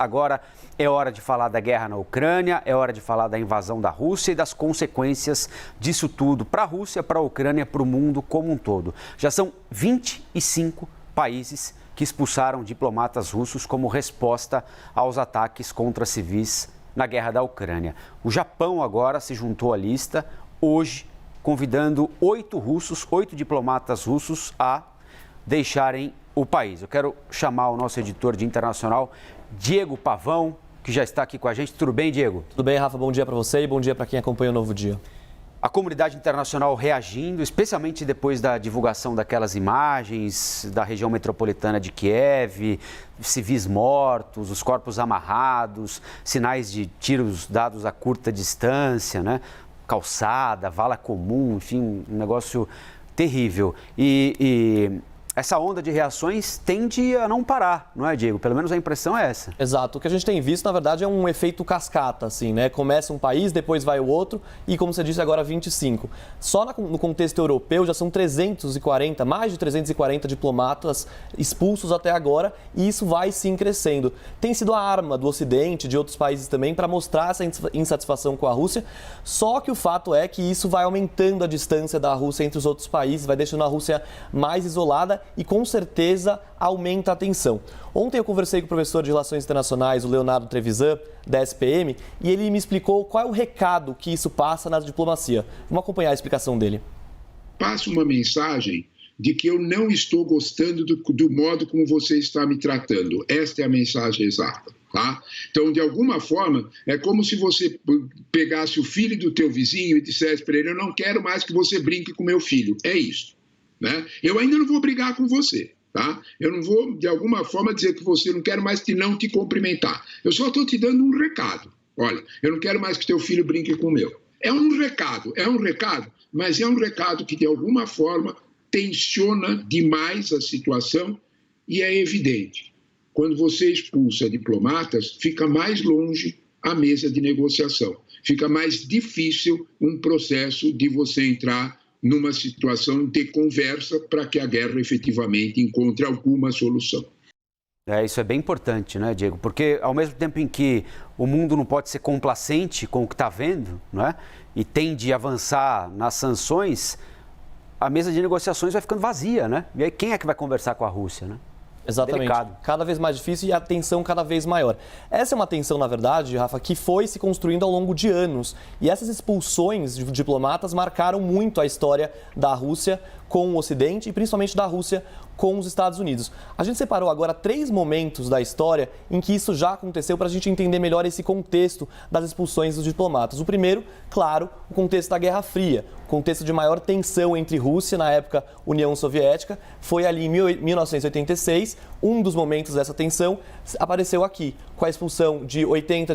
Agora é hora de falar da guerra na Ucrânia, é hora de falar da invasão da Rússia e das consequências disso tudo para a Rússia, para a Ucrânia, para o mundo como um todo. Já são 25 países que expulsaram diplomatas russos como resposta aos ataques contra civis na guerra da Ucrânia. O Japão agora se juntou à lista, hoje, convidando 8 diplomatas russos a deixarem o país. Eu quero chamar o nosso editor de internacional, Diego Pavão, que já está aqui com a gente. Tudo bem, Diego? Tudo bem, Rafa. Bom dia para você e bom dia para quem acompanha o Novo Dia. A comunidade internacional reagindo, especialmente depois da divulgação daquelas imagens da região metropolitana de Kiev, civis mortos, os corpos amarrados, sinais de tiros dados a curta distância, né? Calçada, vala comum, enfim, um negócio terrível. E essa onda de reações tende a não parar, não é, Diego? Pelo menos a impressão é essa. Exato. O que a gente tem visto, na verdade, é um efeito cascata, assim, né? Começa um país, depois vai o outro e, como você disse, agora 25. Só no contexto europeu já são 340, mais de 340 diplomatas expulsos até agora e isso vai sim crescendo. Tem sido a arma do Ocidente, de outros países também, para mostrar essa insatisfação com a Rússia, só que o fato é que isso vai aumentando a distância da Rússia entre os outros países, vai deixando a Rússia mais isolada e com certeza aumenta a tensão. Ontem eu conversei com o professor de Relações Internacionais, o Leonardo Trevisan, da SPM, e ele me explicou qual é o recado que isso passa na diplomacia. Vamos acompanhar a explicação dele. Passa uma mensagem de que eu não estou gostando do modo como você está me tratando. Esta é a mensagem exata. Tá? Então, de alguma forma, é como se você pegasse o filho do teu vizinho e dissesse para ele: eu não quero mais que você brinque com meu filho. É isso. Né? Eu ainda não vou brigar com você, tá? Eu não vou, de alguma forma, dizer que você não quero mais não te cumprimentar. Eu só estou te dando um recado. Olha, eu não quero mais que teu filho brinque com o meu. É um recado, mas é um recado que, de alguma forma, tensiona demais a situação e é evidente. Quando você expulsa diplomatas, fica mais longe a mesa de negociação. Fica mais difícil um processo de você entrar numa situação de conversa para que a guerra efetivamente encontre alguma solução. Isso é bem importante, né, Diego? Porque ao mesmo tempo em que o mundo não pode ser complacente com o que está vendo, não é? E tende a avançar nas sanções, a mesa de negociações vai ficando vazia, né? E aí quem é que vai conversar com a Rússia, né? Exatamente. Delicado. Cada vez mais difícil e a tensão cada vez maior. Essa é uma tensão, na verdade, Rafa, que foi se construindo ao longo de anos. E essas expulsões de diplomatas marcaram muito a história da Rússia com o Ocidente e principalmente da Rússia com os Estados Unidos. A gente separou agora 3 momentos da história em que isso já aconteceu para a gente entender melhor esse contexto das expulsões dos diplomatas. O primeiro, claro, o contexto da Guerra Fria, o contexto de maior tensão entre Rússia, na época União Soviética, foi ali em 1986. Um dos momentos dessa tensão apareceu aqui, com a expulsão de 80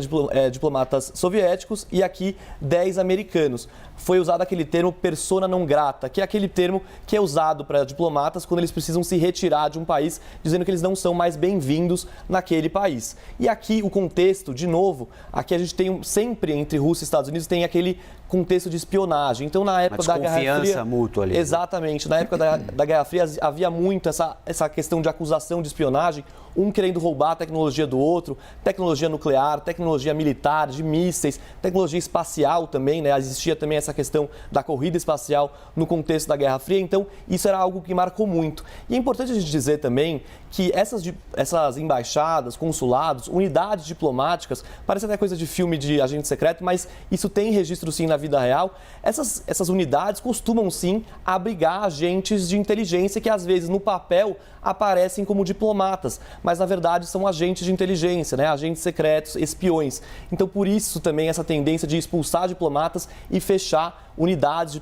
diplomatas soviéticos e aqui 10 americanos. Foi usado aquele termo persona non grata, que é aquele termo que é usado para diplomatas quando eles precisam se retirar de um país, dizendo que eles não são mais bem-vindos naquele país. E aqui o contexto, de novo, aqui a gente tem sempre entre Rússia e Estados Unidos tem aquele contexto de espionagem. Então, na época da Guerra Fria... Confiança mútua ali. Exatamente. Na época da Guerra Fria havia muito essa questão de acusação de espionagem, um querendo roubar a tecnologia do outro, tecnologia nuclear, tecnologia militar, de mísseis, tecnologia espacial também, né? Existia também essa questão da corrida espacial no contexto da Guerra Fria, então isso era algo que marcou muito. E é importante a gente dizer também que essas embaixadas, consulados, unidades diplomáticas, parece até coisa de filme de agente secreto, mas isso tem registro sim na vida real. Essas unidades costumam sim abrigar agentes de inteligência que às vezes no papel aparecem como diplomatas, mas na verdade são agentes de inteligência, né? Agentes secretos, espiões. Então por isso também essa tendência de expulsar diplomatas e fechar unidades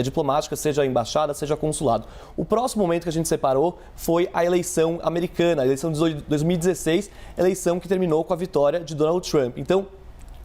diplomáticas, seja embaixada, seja consulado. O próximo momento que a gente separou foi a eleição americana, a eleição de 2016, eleição que terminou com a vitória de Donald Trump. Então,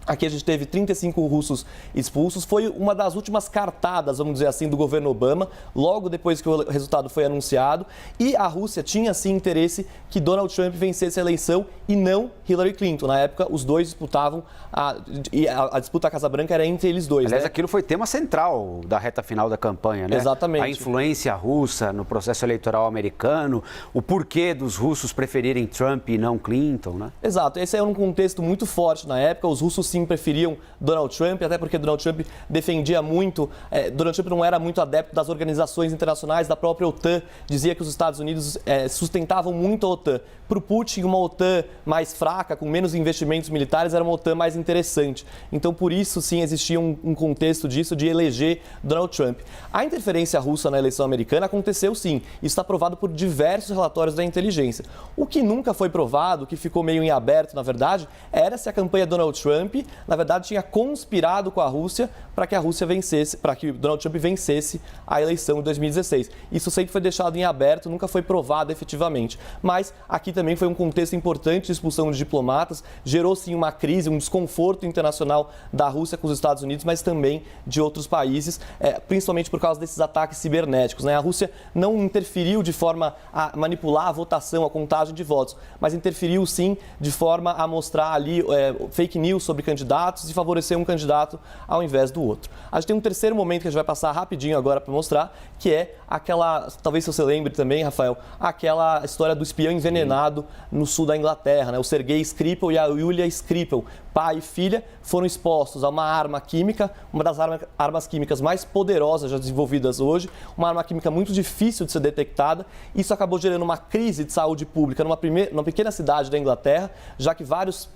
Aqui a gente teve 35 russos expulsos. Foi uma das últimas cartadas, vamos dizer assim, do governo Obama, logo depois que o resultado foi anunciado. E a Rússia tinha, sim, interesse que Donald Trump vencesse a eleição e não Hillary Clinton. Na época, os dois disputavam, a disputa à Casa Branca era entre eles dois. Aliás, né? aquilo foi tema central da reta final da campanha, né? Exatamente. A influência russa no processo eleitoral americano, o porquê dos russos preferirem Trump e não Clinton, né? Exato. Esse é um contexto muito forte na época. Os russos, sim, preferiam Donald Trump, até porque Donald Trump defendia muito, Donald Trump não era muito adepto das organizações internacionais, da própria OTAN, dizia que os Estados Unidos sustentavam muito a OTAN. Para o Putin, uma OTAN mais fraca, com menos investimentos militares, era uma OTAN mais interessante. Então, por isso, sim, existia um contexto disso de eleger Donald Trump. A interferência russa na eleição americana aconteceu, sim. Isso está provado por diversos relatórios da inteligência. O que nunca foi provado, o que ficou meio em aberto, na verdade, era se a campanha Donald Trump, na verdade, tinha conspirado com a Rússia para que a Rússia vencesse, para que Donald Trump vencesse a eleição de 2016. Isso sempre foi deixado em aberto, nunca foi provado efetivamente. Mas aqui também foi um contexto importante de expulsão de diplomatas, gerou sim uma crise, um desconforto internacional da Rússia com os Estados Unidos, mas também de outros países, principalmente por causa desses ataques cibernéticos, né? A Rússia não interferiu de forma a manipular a votação, a contagem de votos, mas interferiu sim de forma a mostrar ali fake news sobre candidatos e favorecer um candidato ao invés do outro. A gente tem um terceiro momento que a gente vai passar rapidinho agora para mostrar, que é aquela, talvez você lembre também, Rafael, aquela história do espião envenenado no sul da Inglaterra, né? O Sergei Skripal e a Yulia Skripal, pai e filha, foram expostos a uma arma química, uma das armas químicas mais poderosas já desenvolvidas hoje, uma arma química muito difícil de ser detectada. Isso acabou gerando uma crise de saúde pública numa pequena cidade da Inglaterra, já que vários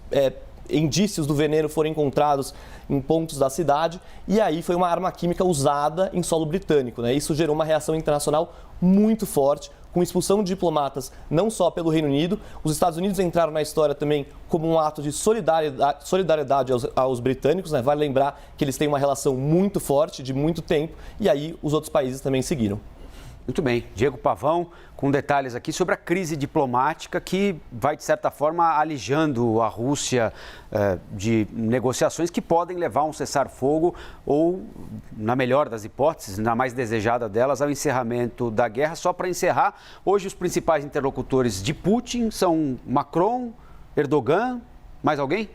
indícios do veneno foram encontrados em pontos da cidade, e aí foi uma arma química usada em solo britânico, né? Isso gerou uma reação internacional muito forte, com expulsão de diplomatas não só pelo Reino Unido. Os Estados Unidos entraram na história também como um ato de solidariedade aos britânicos, né? Vale lembrar que eles têm uma relação muito forte, de muito tempo, e aí os outros países também seguiram. Muito bem. Diego Pavão, com detalhes aqui sobre a crise diplomática que vai, de certa forma, alijando a Rússia de negociações que podem levar a um cessar-fogo ou, na melhor das hipóteses, na mais desejada delas, ao encerramento da guerra. Só para encerrar, hoje os principais interlocutores de Putin são Macron, Erdogan, mais alguém?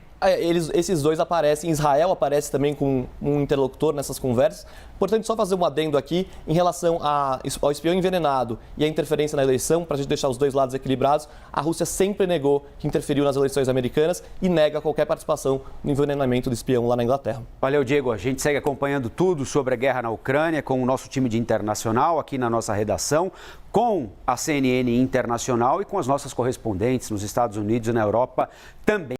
Esses dois aparecem, Israel aparece também com um interlocutor nessas conversas. Importante só fazer um adendo aqui em relação ao espião envenenado e a interferência na eleição, para a gente deixar os dois lados equilibrados. A Rússia sempre negou que interferiu nas eleições americanas e nega qualquer participação no envenenamento do espião lá na Inglaterra. Valeu, Diego. A gente segue acompanhando tudo sobre a guerra na Ucrânia com o nosso time de internacional aqui na nossa redação, com a CNN Internacional e com as nossas correspondentes nos Estados Unidos e na Europa também.